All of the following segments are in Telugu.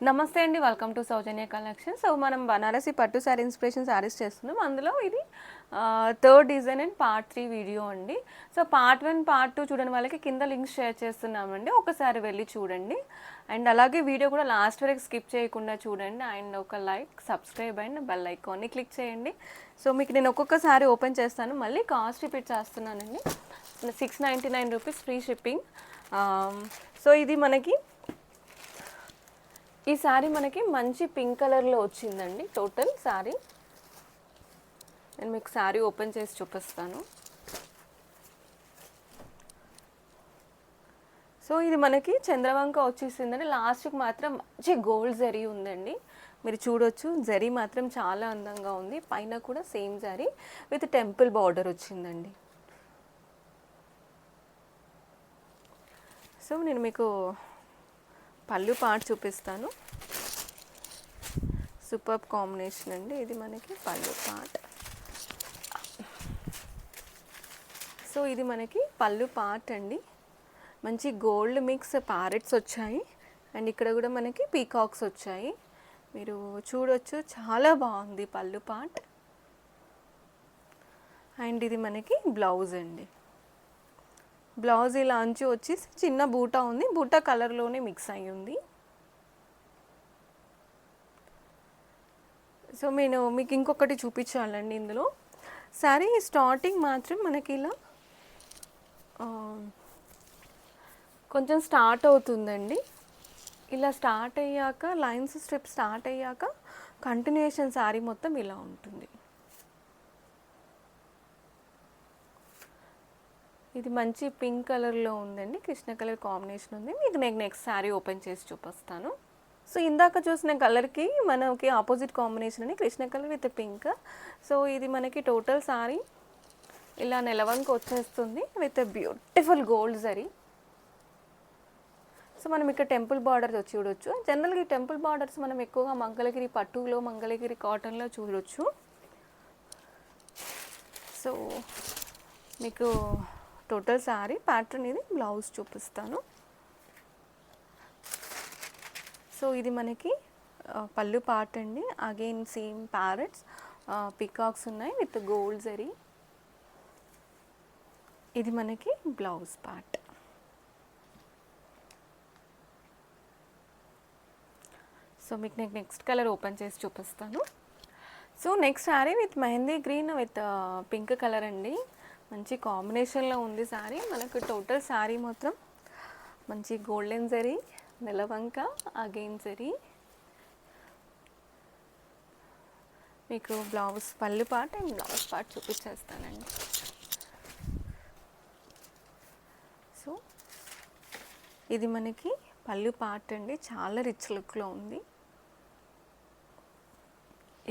నమస్తే అండి, welcome to Soujanya collection. So మనం బనారసి పట్టు శారీ ఇన్స్పిరేషన్ శారీస్ చేస్తున్నాం. అందులో ఇది third design and part 3 video అండి. సో పార్ట్ 1 పార్ట్ 2 చూడని వాళ్ళకి కింద లింక్స్ షేర్ చేస్తున్నామండి, ఒకసారి వెళ్ళి చూడండి. అండ్ అలాగే వీడియో కూడా లాస్ట్ వరకు స్కిప్ చేయకుండా చూడండి. అండ్ ఒక లైక్, సబ్స్క్రైబ్ అండ్ బెల్ ఐకాన్ని క్లిక్ చేయండి. సో మీకు నేను ఒక్కొక్క శారీ ఓపెన్ చేస్తాను, మళ్ళీ కాస్ట్ రిపీట్ చేస్తున్నానండి. 699 రూపీస్ ఫ్రీ షిప్పింగ్. సో ఇది మనకి ఈ శారీ మనకి మంచి పింక్ కలర్లో వచ్చిందండి. టోటల్ శారీ నేను మీకు శారీ ఓపెన్ చేసి చూపిస్తాను. సో ఇది మనకి చంద్రవంక వచ్చేసిందండి. లాస్ట్కి మాత్రం మంచి గోల్డ్ జరీ ఉందండి, మీరు చూడొచ్చు. జరీ మాత్రం చాలా అందంగా ఉంది. పైన కూడా same zari with temple border వచ్చిందండి. సో నేను మీకు పళ్ళు పార్ట్ చూపిస్తాను. సూపర్ కాంబినేషన్ అండి, ఇది మనకి పళ్ళు పార్ట్. సో ఇది మనకి పళ్ళు పార్ట్ అండి. మంచి గోల్డ్ మిక్స్ ప్యారెట్స్ వచ్చాయి అండ్ ఇక్కడ కూడా మనకి పీకాక్స్ వచ్చాయి, మీరు చూడొచ్చు. చాలా బాగుంది పళ్ళు పార్ట్. అండ్ ఇది మనకి బ్లౌజ్ అండి. బ్లౌజ్ ఇలా అంచు వచ్చేసి చిన్న బూటా ఉంది, బూటా కలర్లోనే మిక్స్ అయ్యి ఉంది. సో నేను మీకు ఇంకొకటి చూపించాలండి. ఇందులో శారీ స్టార్టింగ్ మాత్రం మనకి ఇలా కొంచెం స్టార్ట్ అవుతుందండి. ఇలా స్టార్ట్ అయ్యాక లైన్స్ స్టెప్ స్టార్ట్ అయ్యాక కంటిన్యూషన్ శారీ మొత్తం ఇలా ఉంటుంది. ఇది మంచి పింక్ కలర్లో ఉందండి, కృష్ణ కలర్ కాంబినేషన్ ఉంది. మీకు నేను నెక్స్ట్ శారీ ఓపెన్ చేసి చూపిస్తాను. సో ఇందాక చూసిన కలర్కి మనకి ఆపోజిట్ కాంబినేషన్ అని Krishna colour with pink. So ఇది మనకి టోటల్ శారీ ఇలా నెలవంక వచ్చేస్తుంది with beautiful gold zari. So మనం ఇక్కడ టెంపుల్ బార్డర్స్ వచ్చి చూడొచ్చు. జనరల్గా ఈ టెంపుల్ బార్డర్స్ మనం ఎక్కువగా మంగళగిరి పట్టులో, మంగళగిరి కాటన్లో చూడొచ్చు. సో మీకు టోటల్ శారీ ప్యాటర్న్ ఇది, బ్లౌజ్ చూపిస్తాను. సో ఇది మనకి పళ్ళు పార్ట్ అండి. అగైన్ సేమ్ ప్యారెట్స్, పికాక్స్ ఉన్నాయి విత్ గోల్డ్ జరీ. ఇది మనకి బ్లౌజ్ పార్ట్. సో మీకు నేను నెక్స్ట్ కలర్ ఓపెన్ చేసి చూపిస్తాను. So next sari with mehndi green with pink colour అండి. మంచి కాంబినేషన్లో ఉంది శారీ. మనకు టోటల్ శారీ మొత్తం మంచి గోల్డెన్ జరీ, నెలవంక, అగైన్ జరీ. మీకు బ్లౌజ్ పళ్ళు పార్ట్ అండ్ బ్లౌజ్ పార్ట్ చూపించేస్తానండి. సో ఇది మనకి పళ్ళు పార్ట్ అండి, చాలా రిచ్ లుక్లో ఉంది.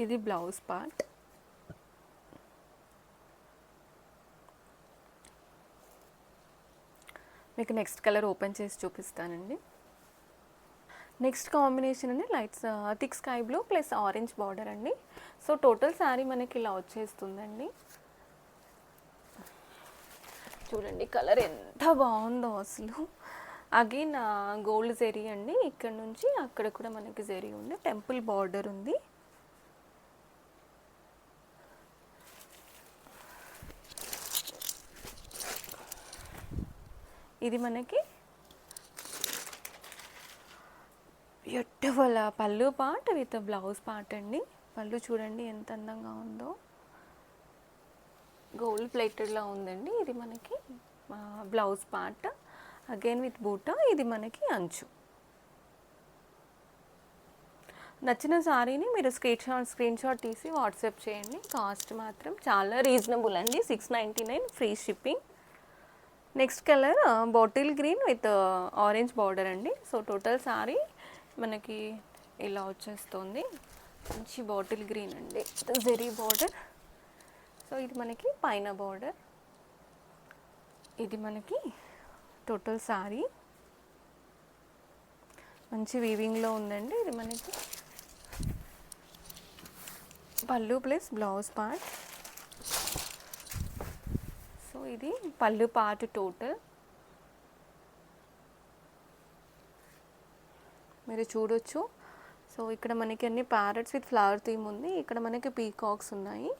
ఇది బ్లౌజ్ పార్ట్. మీకు నెక్స్ట్ కలర్ ఓపెన్ చేసి చూపిస్తానండి. నెక్స్ట్ కాంబినేషన్ అండి lights thick sky blue plus orange border అండి. సో టోటల్ శారీ మనకి ఇలా వచ్చేస్తుందండి. చూడండి కలర్ ఎంత బాగుందో అసలు. అగైన్ గోల్డ్ జరీ అండి, ఇక్కడ నుంచి అక్కడ కూడా మనకి జరీ ఉంది, టెంపుల్ బార్డర్ ఉంది. ఇది మనకి బ్యూటిఫుల్ పళ్ళు పార్ట్ విత్ బ్లౌజ్ పార్ట్ అండి. పళ్ళు చూడండి ఎంత అందంగా ఉందో, గోల్డ్ ప్లేటెడ్లా ఉందండి. ఇది మనకి బ్లౌజ్ పార్ట్, అగైన్ విత్ బూటా. ఇది మనకి అంచు. నచ్చిన శారీని మీరు స్క్రీన్ షాట్ తీసి వాట్సాప్ చేయండి. కాస్ట్ మాత్రం చాలా రీజనబుల్ అండి, 699 free shipping. Next colour bottle green with orange border అండి. సో టోటల్ శారీ మనకి ఇలా వచ్చేస్తుంది. మంచి బాటిల్ గ్రీన్ అండి, జెరీ బార్డర్. సో ఇది మనకి పైన బార్డర్. ఇది మనకి టోటల్ శారీ మంచి వీవింగ్లో ఉందండి. ఇది మనకి పళ్ళు ప్లస్ బ్లౌజ్ పార్ట్. సో ఇది పళ్ళు పార్ట్ టోటల్. మీరు చూడొచ్చు సో ఇక్కడ మనకి అన్ని ప్యారెట్స్ విత్ ఫ్లవర్ థీమ్ ఉంది. ఇక్కడ మనకి పీకాక్స్ ఉన్నాయి.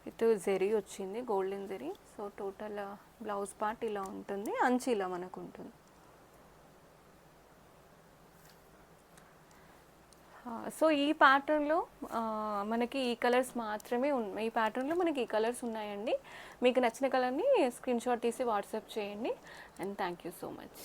విత్ జెరీ వచ్చింది, గోల్డెన్ జెరీ. సో టోటల్ బ్లౌజ్ పార్ట్ ఇలా ఉంటుంది, అంచు ఇలా మనకు ఉంటుంది. సో ఈ ప్యాటర్న్లో మనకి ఈ కలర్స్ మాత్రమే ఉన్నాయి. ఈ ప్యాటర్న్లో మనకి ఈ కలర్స్ ఉన్నాయండి. మీకు నచ్చిన కలర్ని స్క్రీన్ షాట్ తీసి వాట్సాప్ చేయండి. And thank you so much.